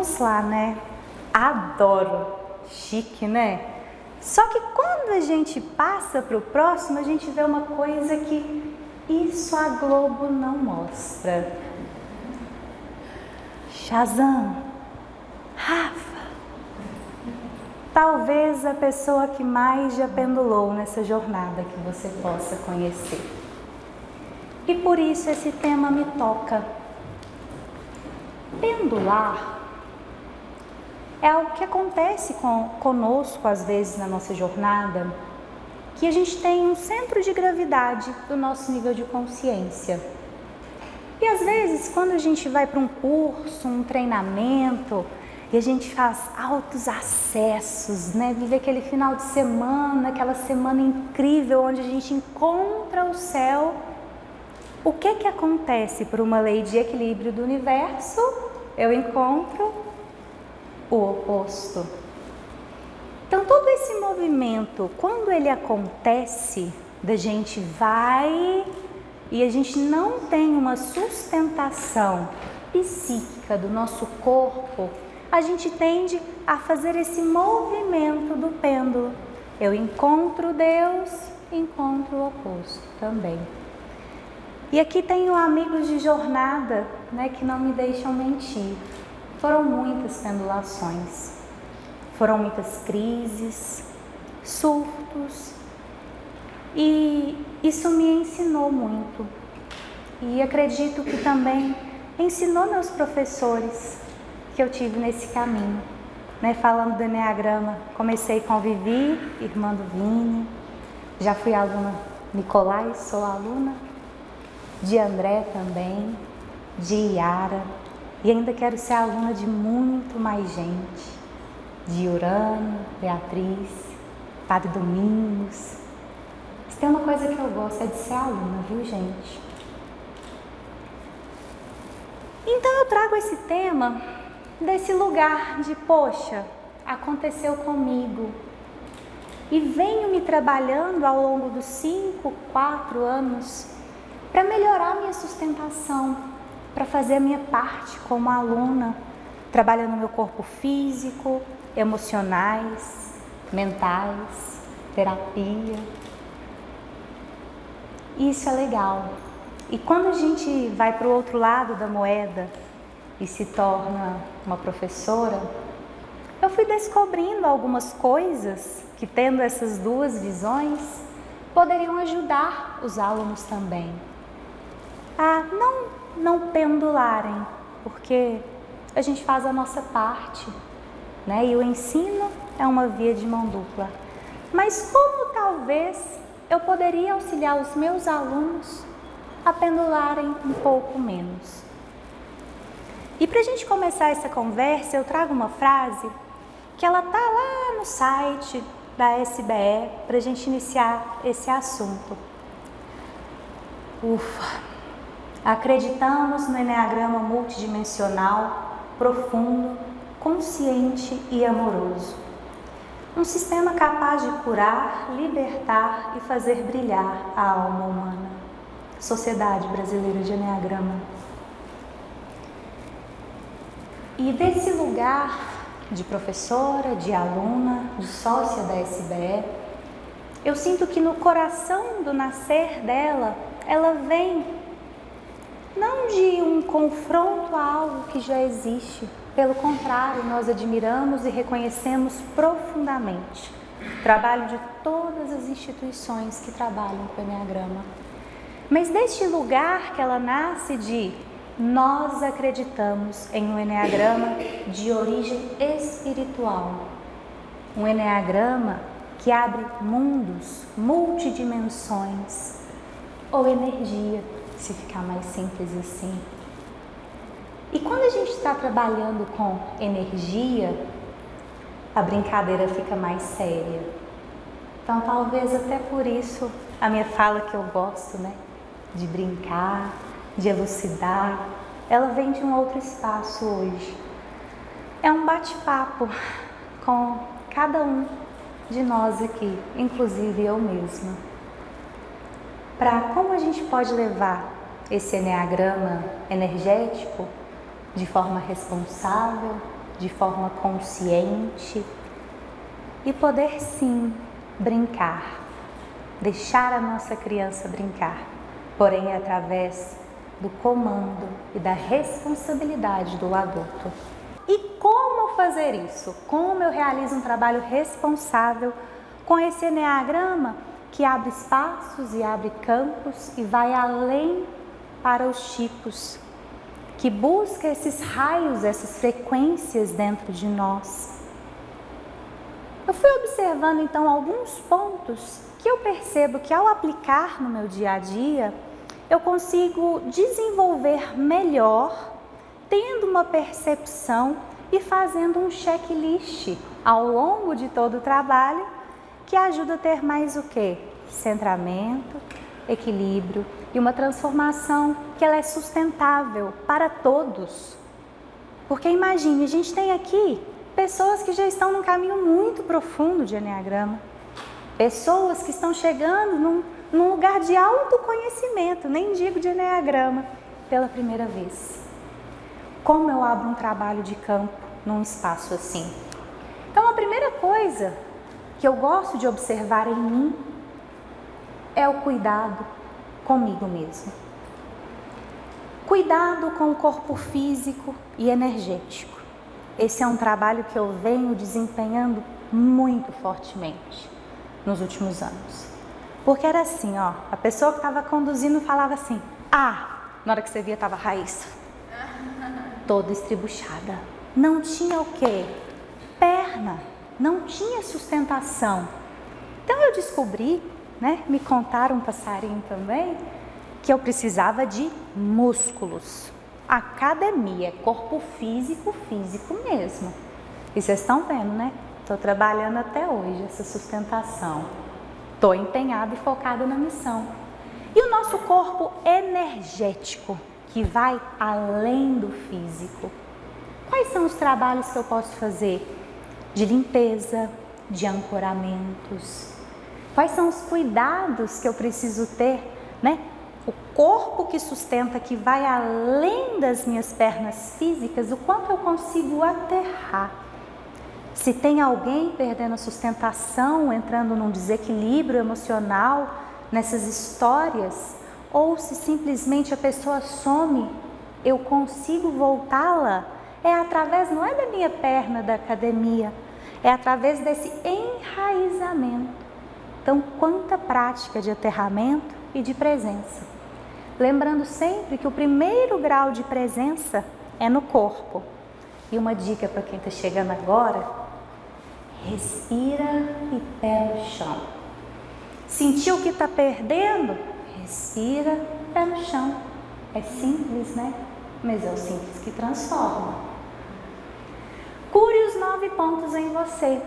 vamos lá, né? Adoro. Chique, né? Só que quando a gente passa para o próximo, a gente vê uma coisa que isso a Globo não mostra. Shazam, Rafa, talvez a pessoa que mais já pendulou nessa jornada que você possa conhecer. E por isso esse tema me toca. Pendular é algo que acontece conosco às vezes na nossa jornada, que a gente tem um centro de gravidade do nosso nível de consciência. E às vezes quando a gente vai para um curso, um treinamento, e a gente faz altos acessos, né? Vive aquele final de semana, aquela semana incrível onde a gente encontra o céu. O que acontece por uma lei de equilíbrio do universo? Eu encontro o oposto. Então todo esse movimento, quando ele acontece, da gente vai e a gente não tem uma sustentação psíquica do nosso corpo, a gente tende a fazer esse movimento do pêndulo. Eu encontro Deus, encontro o oposto também. E aqui tenho amigos de jornada, né, que não me deixam mentir. Foram muitas pendulações, foram muitas crises, surtos, e isso me ensinou muito. E acredito que também ensinou meus professores que eu tive nesse caminho, né? Falando do Enneagrama, comecei com Vivi, irmã do Vini, já fui aluna Nicolai, sou aluna, de André também, de Yara, e ainda quero ser aluna de muito mais gente, de Urano, Beatriz, Padre Domingos. Se tem uma coisa que eu gosto é de ser aluna, viu, gente? Então eu trago esse tema desse lugar de, poxa, aconteceu comigo, e venho me trabalhando ao longo dos 5, 4 anos para melhorar minha sustentação, para fazer a minha parte como aluna, trabalhando meu corpo físico, emocionais, mentais, terapia. Isso é legal. E quando a gente vai para o outro lado da moeda e se torna uma professora, eu fui descobrindo algumas coisas que, tendo essas duas visões, poderiam ajudar os alunos também a não pendularem, porque a gente faz a nossa parte, né? E o ensino é uma via de mão dupla. Mas como talvez eu poderia auxiliar os meus alunos a pendularem um pouco menos? E para a gente começar essa conversa, eu trago uma frase que ela está lá no site da SBE para a gente iniciar esse assunto. Acreditamos no Enneagrama multidimensional, profundo, consciente e amoroso. Um sistema capaz de curar, libertar e fazer brilhar a alma humana. Sociedade Brasileira de Enneagrama. E desse lugar de professora, de aluna, de sócia da SBE, eu sinto que no coração do nascer dela, ela vem não de um confronto a algo que já existe. Pelo contrário, nós admiramos e reconhecemos profundamente o trabalho de todas as instituições que trabalham com o Enneagrama. Mas deste lugar que ela nasce de nós acreditamos em um Enneagrama de origem espiritual. Um Enneagrama que abre mundos, multidimensões, ou energia, se ficar mais simples assim. E quando a gente está trabalhando com energia, a brincadeira fica mais séria. Então talvez até por isso a minha fala que eu gosto, né? De brincar, de elucidar, ela vem de um outro espaço hoje. É um bate-papo com cada um de nós aqui, inclusive eu mesma. Para como a gente pode levar esse Enneagrama energético de forma responsável, de forma consciente e poder sim brincar, deixar a nossa criança brincar, porém através do comando e da responsabilidade do adulto. E como fazer isso? Como eu realizo um trabalho responsável com esse eneagrama que abre espaços e abre campos e vai além para os tipos, que busca esses raios, essas frequências dentro de nós. Eu fui observando então alguns pontos que eu percebo que ao aplicar no meu dia a dia, eu consigo desenvolver melhor, tendo uma percepção e fazendo um checklist ao longo de todo o trabalho, que ajuda a ter mais o quê? Centramento, equilíbrio e uma transformação que ela é sustentável para todos. Porque imagine, a gente tem aqui pessoas que já estão num caminho muito profundo de eneagrama, pessoas que estão chegando num lugar de autoconhecimento, nem digo de eneagrama, pela primeira vez. Como eu abro um trabalho de campo num espaço assim? Então, a primeira coisa que eu gosto de observar em mim é o cuidado comigo mesmo. Cuidado com o corpo físico e energético. Esse é um trabalho que eu venho desempenhando muito fortemente nos últimos anos. Porque era assim, ó, a pessoa que estava conduzindo falava assim, na hora que você via estava Raíssa, toda estribuchada. Não tinha o quê? Perna, não tinha sustentação. Então eu descobri, me contaram um passarinho também, que eu precisava de músculos. Academia, corpo físico mesmo. E vocês estão vendo, Estou trabalhando até hoje essa sustentação. Estou empenhada e focada na missão. E o nosso corpo energético, que vai além do físico. Quais são os trabalhos que eu posso fazer? De limpeza, de ancoramentos. Quais são os cuidados que eu preciso ter, O corpo que sustenta, que vai além das minhas pernas físicas, o quanto eu consigo aterrar. Se tem alguém perdendo a sustentação, entrando num desequilíbrio emocional nessas histórias, ou se simplesmente a pessoa some, eu consigo voltá-la, não é da minha perna da academia, é através desse enraizamento. Então, quanta prática de aterramento e de presença. Lembrando sempre que o primeiro grau de presença é no corpo. E uma dica para quem está chegando agora, respira e pé no chão. Sentiu que está perdendo? Respira, pé no chão. É simples, Mas é o simples que transforma. Cure os 9 pontos em você.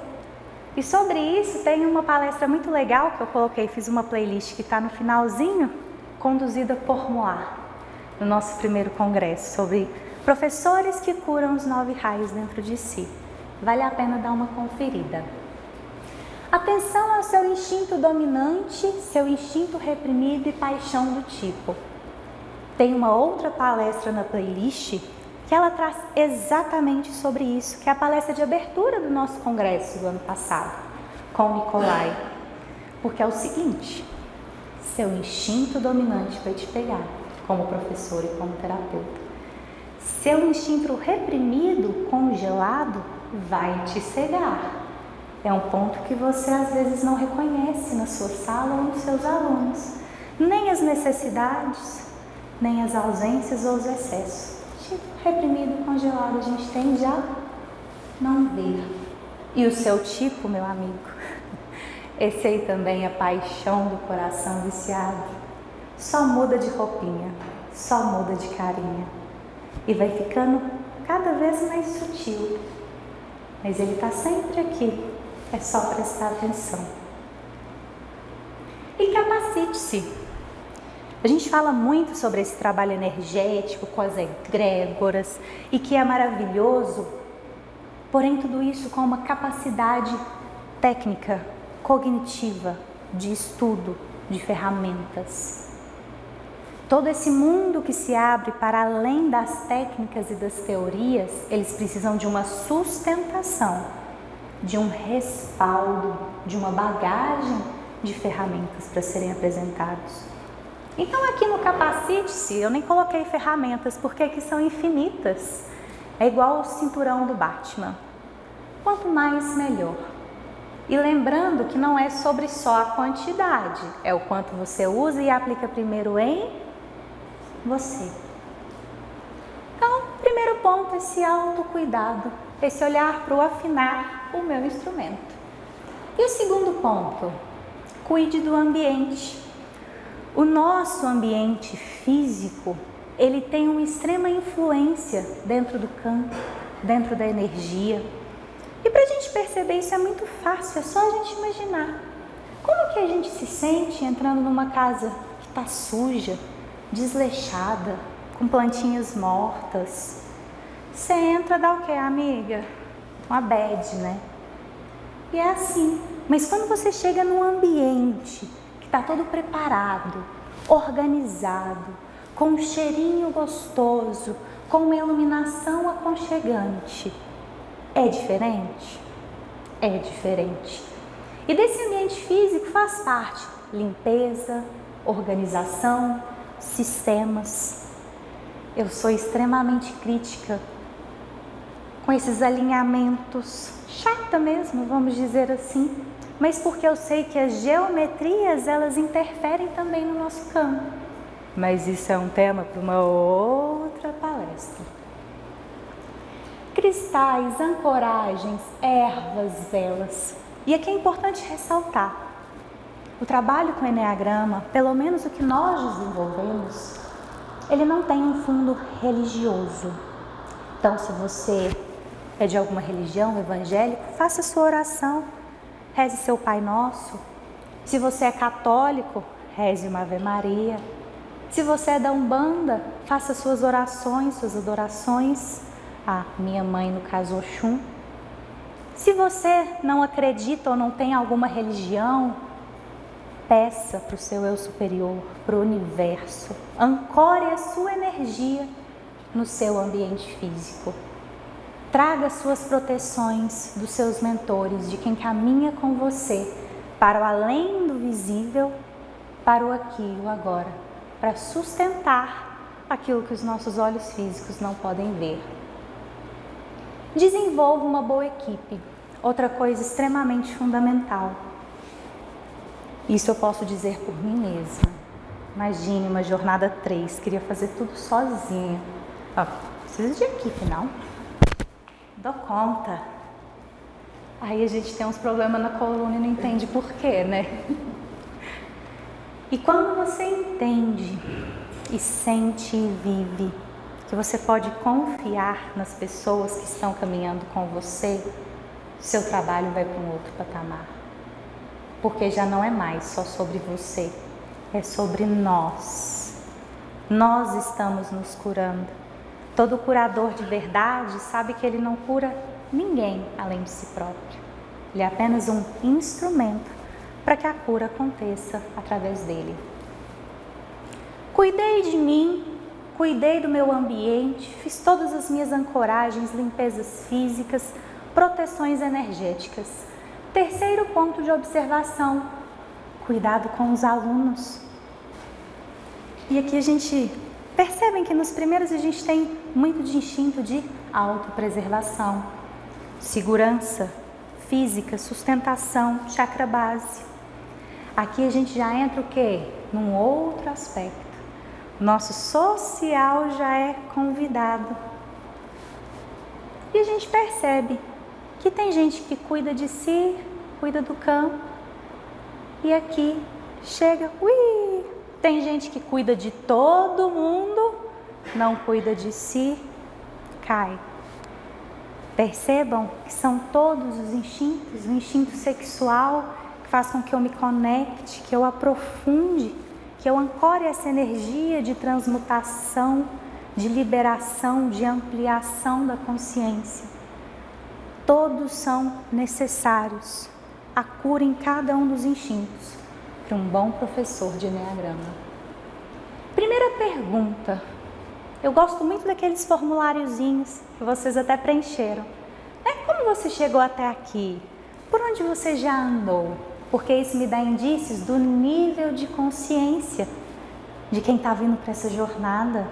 E sobre isso tem uma palestra muito legal que eu coloquei, fiz uma playlist que está no finalzinho, conduzida por Moá, no nosso primeiro congresso, sobre professores que curam os 9 raios dentro de si. Vale a pena dar uma conferida. Atenção ao seu instinto dominante, seu instinto reprimido e paixão do tipo. Tem uma outra palestra na playlist que ela traz exatamente sobre isso, que é a palestra de abertura do nosso congresso do ano passado, com o Nicolai. Porque é o seguinte, seu instinto dominante vai te pegar, como professor e como terapeuta. Seu instinto reprimido, congelado, vai te cegar. É um ponto que você às vezes não reconhece na sua sala ou nos seus alunos. Nem as necessidades, nem as ausências ou os excessos. Reprimido, congelado, a gente tende a não ver. E o seu tipo, meu amigo, esse aí também é paixão do coração viciado. Só muda de roupinha, só muda de carinha. E vai ficando cada vez mais sutil. Mas ele está sempre aqui, é só prestar atenção. E capacite-se. A gente fala muito sobre esse trabalho energético com as egrégoras e que é maravilhoso, porém tudo isso com uma capacidade técnica, cognitiva, de estudo, de ferramentas. todo esse mundo que se abre para além das técnicas e das teorias, eles precisam de uma sustentação, de um respaldo, de uma bagagem de ferramentas para serem apresentados. Então aqui no Capacite-se eu nem coloquei ferramentas porque aqui são infinitas. É igual o cinturão do Batman. Quanto mais, melhor. E lembrando que não é sobre só a quantidade, é o quanto você usa e aplica primeiro em você. Então, primeiro ponto, esse autocuidado, esse olhar para o afinar o meu instrumento. E o segundo ponto, cuide do ambiente. O nosso ambiente físico, ele tem uma extrema influência dentro do campo, dentro da energia. E para a gente perceber isso é muito fácil, é só a gente imaginar. Como que a gente se sente entrando numa casa que está suja, desleixada, com plantinhas mortas? Você entra, dá o quê, amiga? Uma bad, né? E é assim. Mas quando você chega num ambiente que está todo preparado, organizado, com um cheirinho gostoso, com uma iluminação aconchegante, é diferente? É diferente. E desse ambiente físico faz parte limpeza, organização, sistemas. Eu sou extremamente crítica com esses alinhamentos, chata mesmo, vamos dizer assim, mas porque eu sei que as geometrias, elas interferem também no nosso campo. Mas isso é um tema para uma outra palestra. Cristais, ancoragens, ervas, velas. E aqui é importante ressaltar, o trabalho com o Enneagrama, pelo menos o que nós desenvolvemos, ele não tem um fundo religioso. Então, se você é de alguma religião evangélica, faça sua oração, reze seu Pai Nosso. Se você é católico, reze uma Ave Maria. Se você é da Umbanda, faça suas orações, suas adorações. A minha mãe, no caso, Oxum. Se você não acredita ou não tem alguma religião, peça para o seu eu superior, para o universo. Ancore a sua energia no seu ambiente físico. Traga suas proteções dos seus mentores, de quem caminha com você, para o além do visível, para o aqui e o agora, para sustentar aquilo que os nossos olhos físicos não podem ver. Desenvolva uma boa equipe, outra coisa extremamente fundamental. Isso eu posso dizer por mim mesma. Imagine uma jornada 3, queria fazer tudo sozinha. Precisa de equipe, não? Dou conta. Aí a gente tem uns problemas na coluna e não entende por quê, né? E quando você entende e sente e vive que você pode confiar nas pessoas que estão caminhando com você, seu trabalho vai para um outro patamar. Porque já não é mais só sobre você, é sobre nós. Nós estamos nos curando. Todo curador de verdade sabe que ele não cura ninguém além de si próprio. Ele é apenas um instrumento para que a cura aconteça através dele. Cuidei de mim, cuidei do meu ambiente, fiz todas as minhas ancoragens, limpezas físicas, proteções energéticas. Terceiro ponto de observação, cuidado com os alunos. E aqui a gente percebe que nos primeiros a gente tem muito de instinto de autopreservação, segurança física, sustentação, chakra base. Aqui a gente já entra o quê? Num outro aspecto. Nosso social já é convidado. E a gente percebe que tem gente que cuida de si, cuida do campo, e aqui chega, tem gente que cuida de todo mundo, não cuida de si, cai. Percebam que são todos os instintos, o instinto sexual que faz com que eu me conecte, que eu aprofunde, que eu ancore essa energia de transmutação, de liberação, de ampliação da consciência. Todos são necessários. A cura em cada um dos instintos para um bom professor de Enneagrama. Primeira pergunta, eu gosto muito daqueles formuláriozinhos que vocês até preencheram. Como você chegou até aqui? Por onde você já andou? Porque isso me dá indícios do nível de consciência de quem está vindo para essa jornada.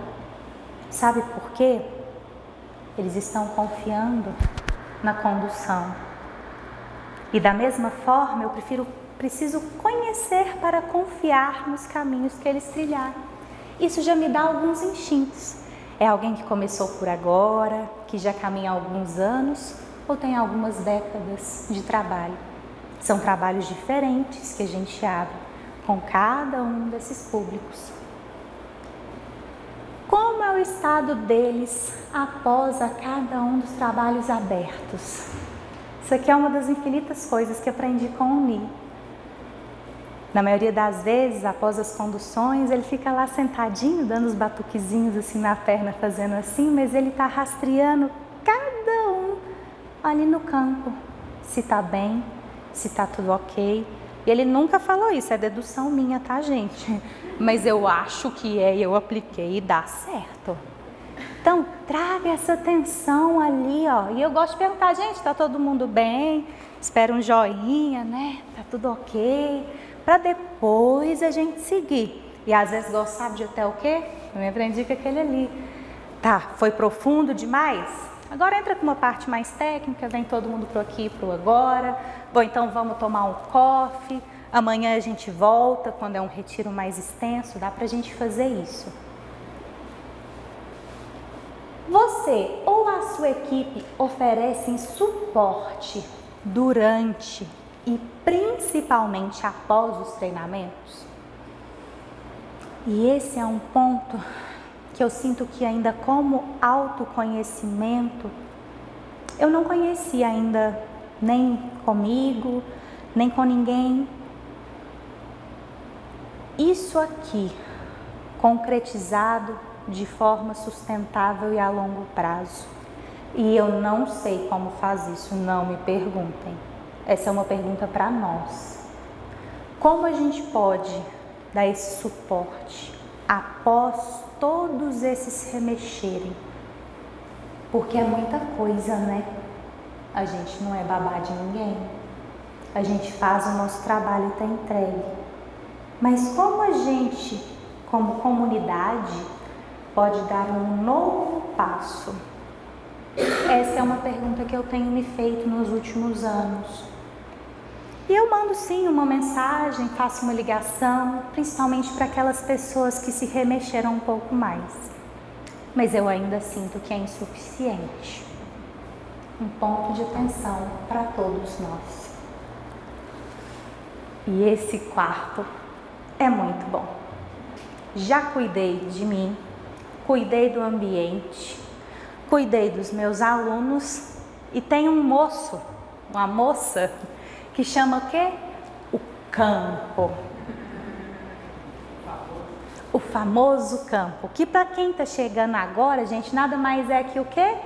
Sabe por quê? Eles estão confiando na condução. E da mesma forma, eu preciso conhecer para confiar nos caminhos que eles trilharam. Isso já me dá alguns instintos. É alguém que começou por agora, que já caminha há alguns anos ou tem algumas décadas de trabalho. São trabalhos diferentes que a gente abre com cada um desses públicos. Como é o estado deles após a cada um dos trabalhos abertos? Isso aqui é uma das infinitas coisas que aprendi com o Ni. Na maioria das vezes, após as conduções, ele fica lá sentadinho, dando os batuquezinhos assim na perna, fazendo assim, mas ele está rastreando cada um ali no campo, se está bem, se está tudo ok. E ele nunca falou isso, é dedução minha, tá, gente? Mas eu acho que eu apliquei e dá certo. Então, traga essa atenção ali, ó. E eu gosto de perguntar, gente, tá todo mundo bem? Espera um joinha, né? Tá tudo ok? Para depois a gente seguir. E às vezes gosto, sabe de até o quê? Eu me aprendi com aquele ali. Tá, foi profundo demais? Agora entra com uma parte mais técnica, vem todo mundo pro aqui e pro agora. Bom, então vamos tomar um coffee. Amanhã a gente volta, quando é um retiro mais extenso, dá pra gente fazer isso. Você ou a sua equipe oferecem suporte durante e principalmente após os treinamentos? E esse é um ponto que eu sinto que ainda como autoconhecimento, eu não conhecia ainda nem comigo, nem com ninguém. Isso aqui, concretizado de forma sustentável e a longo prazo. E eu não sei como faz isso, não me perguntem. Essa é uma pergunta para nós. Como a gente pode dar esse suporte após todos esses remexerem? Porque é muita coisa, né? A gente não é babá de ninguém. A gente faz o nosso trabalho e está entregue. Mas como a gente, como comunidade, pode dar um novo passo? Essa é uma pergunta que eu tenho me feito nos últimos anos. E eu mando sim uma mensagem, faço uma ligação, principalmente para aquelas pessoas que se remexeram um pouco mais. Mas eu ainda sinto que é insuficiente. Um ponto de atenção para todos nós. E esse quarto é muito bom. Já cuidei de mim, cuidei do ambiente, cuidei dos meus alunos e tem um moço, uma moça, que chama o quê? O campo. O famoso campo, que para quem está chegando agora, gente, nada mais é que o quê?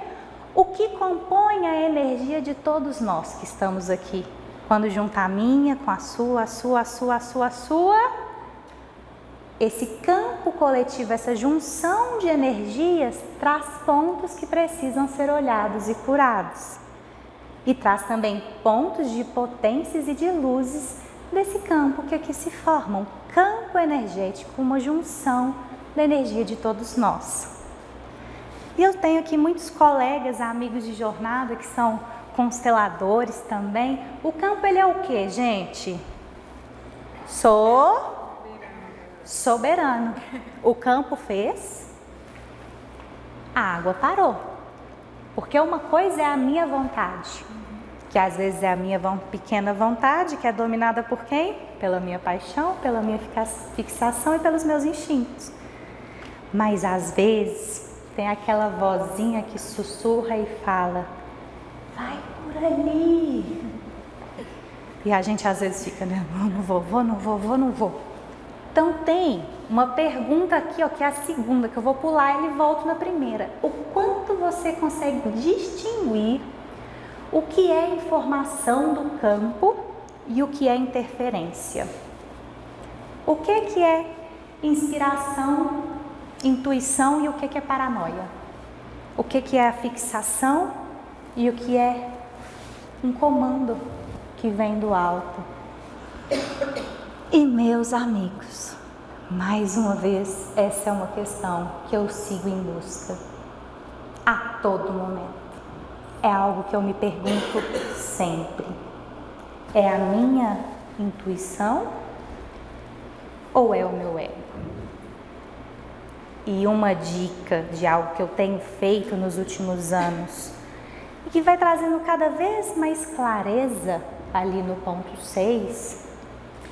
O que compõe a energia de todos nós que estamos aqui. Quando junta a minha com a sua, esse campo coletivo, essa junção de energias traz pontos que precisam ser olhados e curados. E traz também pontos de potências e de luzes desse campo que aqui se forma, um campo energético, uma junção da energia de todos nós. E eu tenho aqui muitos colegas, amigos de jornada que são consteladores também. O campo ele é o que, gente? Soberano. O campo fez, a água parou. Porque uma coisa é a minha vontade, que às vezes é a minha pequena vontade, que é dominada por quem? Pela minha paixão, pela minha fixação e pelos meus instintos. Mas às vezes tem aquela vozinha que sussurra e fala, vai por ali. E a gente às vezes fica, né? Não vou. Então tem uma pergunta aqui, ó, que é a segunda, que eu vou pular e volto na primeira. O quanto você consegue distinguir o que é informação do campo e o que é interferência? O que é inspiração intuição e o que é paranoia? O que é a fixação e o que é um comando que vem do alto? E meus amigos, mais uma vez, essa é uma questão que eu sigo em busca a todo momento. É algo que eu me pergunto sempre. É a minha intuição ou é o meu ego? E uma dica de algo que eu tenho feito nos últimos anos e que vai trazendo cada vez mais clareza ali no ponto 6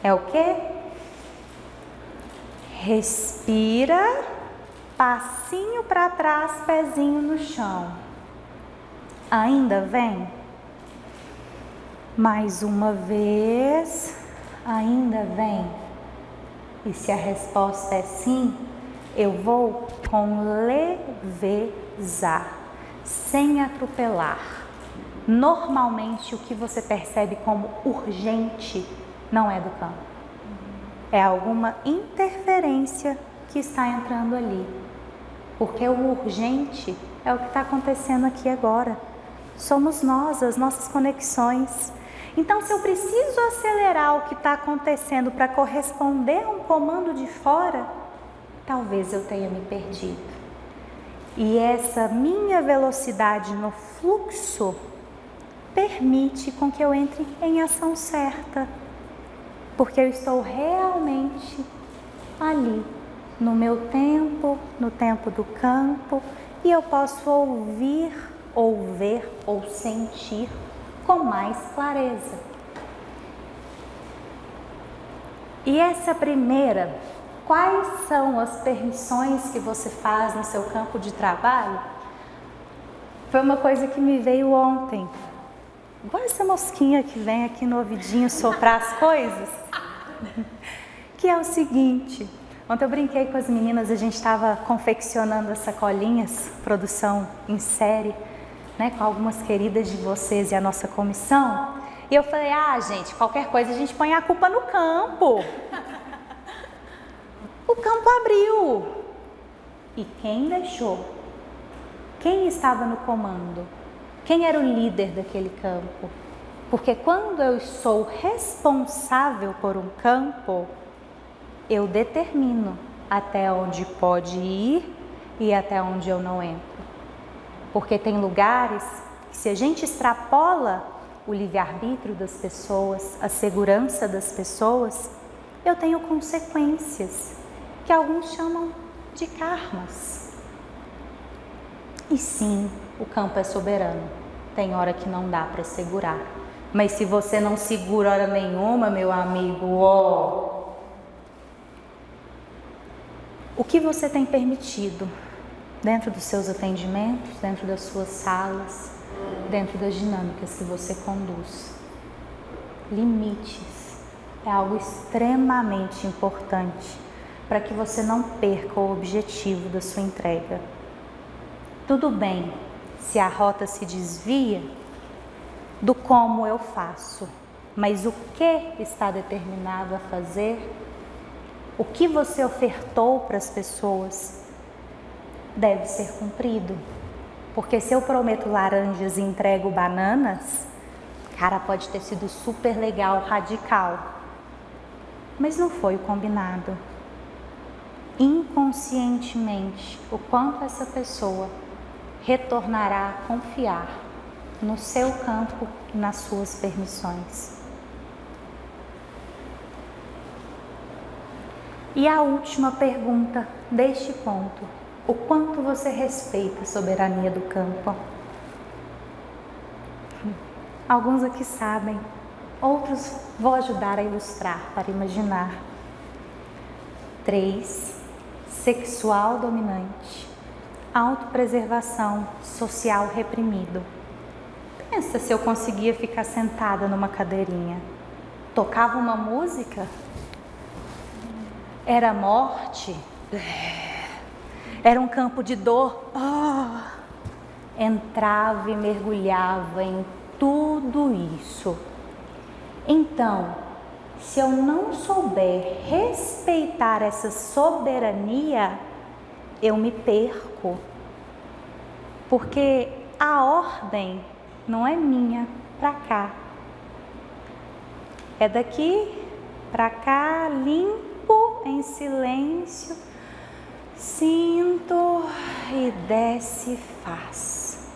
é o quê? Respira, passinho para trás, pezinho no chão. Ainda vem? Mais uma vez, ainda vem? E se a resposta é sim, eu vou com leveza, sem atropelar. Normalmente o que você percebe como urgente não é do campo. É alguma interferência que está entrando ali. Porque o urgente é o que está acontecendo aqui agora. Somos nós, as nossas conexões. Então, se eu preciso acelerar o que está acontecendo para corresponder a um comando de fora, talvez eu tenha me perdido. E essa minha velocidade no fluxo permite com que eu entre em ação certa. Porque eu estou realmente ali, no meu tempo, no tempo do campo, e eu posso ouvir, ou ver, ou sentir com mais clareza. E essa primeira, quais são as permissões que você faz no seu campo de trabalho? Foi uma coisa que me veio ontem. Igual essa mosquinha que vem aqui no ouvidinho soprar as coisas. Que é o seguinte, ontem eu brinquei com as meninas, a gente estava confeccionando as sacolinhas, produção em série, né, com algumas queridas de vocês e a nossa comissão. E eu falei, gente, qualquer coisa a gente põe a culpa no campo. O campo abriu. E quem deixou? Quem estava no comando? Quem era o líder daquele campo? Porque quando eu sou responsável por um campo, eu determino até onde pode ir e até onde eu não entro. Porque tem lugares que, se a gente extrapola o livre-arbítrio das pessoas, a segurança das pessoas, eu tenho consequências que alguns chamam de karmas. E sim, o campo é soberano. Tem hora que não dá para segurar. Mas se você não segura hora nenhuma, meu amigo, o que você tem permitido dentro dos seus atendimentos, dentro das suas salas, dentro das dinâmicas que você conduz? Limites é algo extremamente importante para que você não perca o objetivo da sua entrega. Tudo bem se a rota se desvia do como eu faço, mas o que está determinado a fazer, o que você ofertou para as pessoas, deve ser cumprido. Porque se eu prometo laranjas e entrego bananas, cara, pode ter sido super legal, radical, mas não foi o combinado. Inconscientemente, o quanto essa pessoa retornará a confiar no seu campo e nas suas permissões. E a última pergunta deste ponto: o quanto você respeita a soberania do campo? Alguns aqui sabem, outros vou ajudar a ilustrar para imaginar. 3. Sexual dominante. Autopreservação social reprimido. Pensa se eu conseguia ficar sentada numa cadeirinha. Tocava uma música? Era morte? Era um campo de dor? Entrava e mergulhava em tudo isso. Então, se eu não souber respeitar essa soberania, eu me perco, porque a ordem não é minha para cá, é daqui para cá, limpo em silêncio, sinto e desce, faz.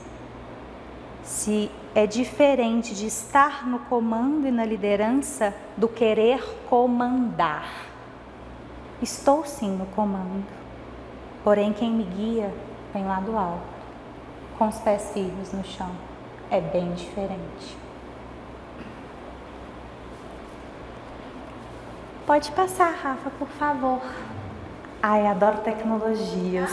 Se é diferente de estar no comando e na liderança do querer comandar. Estou sim no comando, porém quem me guia vem lá do alto, com os pés firmes no chão. É bem diferente. Pode passar, Rafa, por favor. Ai, adoro tecnologias.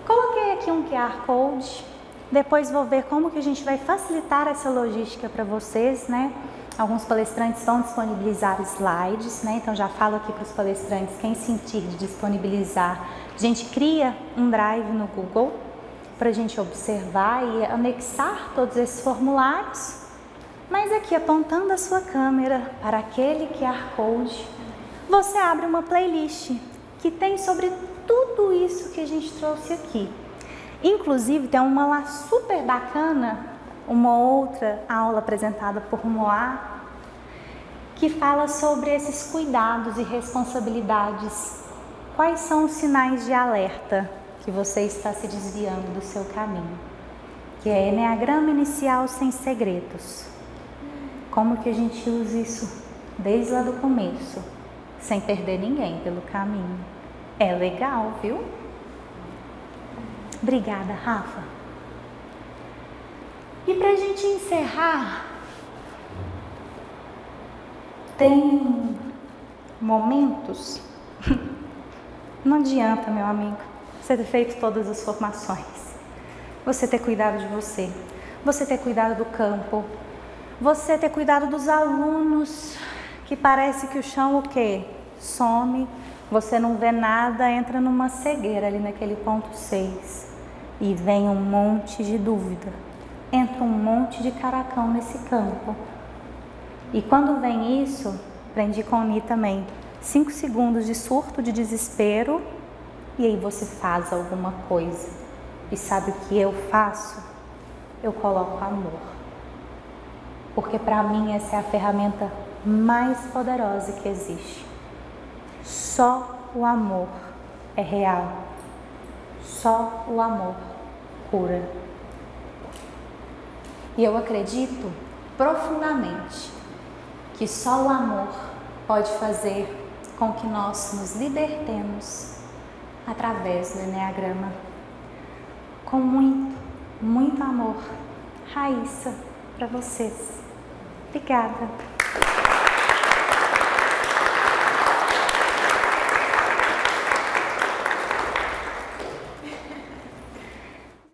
Coloquei aqui um QR Code. Depois vou ver como que a gente vai facilitar essa logística para vocês, né? Alguns palestrantes vão disponibilizar slides, né? Então já falo aqui para os palestrantes, quem sentir de disponibilizar, a gente cria um drive no Google para a gente observar e anexar todos esses formulários. Mas aqui, apontando a sua câmera para aquele QR Code, você abre uma playlist que tem sobre tudo isso que a gente trouxe aqui. Inclusive, tem uma lá super bacana, uma outra aula apresentada por Moá, que fala sobre esses cuidados e responsabilidades. Quais são os sinais de alerta que você está se desviando do seu caminho? Que é Enneagrama Inicial Sem Segredos. Como que a gente usa isso desde lá do começo, sem perder ninguém pelo caminho? É legal, viu? Obrigada, Rafa. E pra gente encerrar, tem momentos, não adianta, meu amigo, você ter feito todas as formações, você ter cuidado de você ter cuidado do campo, você ter cuidado dos alunos, que parece que o chão o quê? Some, você não vê nada, entra numa cegueira ali naquele ponto 6 e vem um monte de dúvida, entra um monte de caracão nesse campo. E quando vem isso, aprendi com o Ni também, 5 segundos de surto de desespero e aí você faz alguma coisa. E sabe o que eu faço? Eu coloco amor. Porque para mim essa é a ferramenta mais poderosa que existe. Só o amor é real. Só o amor cura. E eu acredito profundamente que só o amor pode fazer com que nós nos libertemos através do Enneagrama. Com muito, muito amor. Raíssa, para vocês. Obrigada.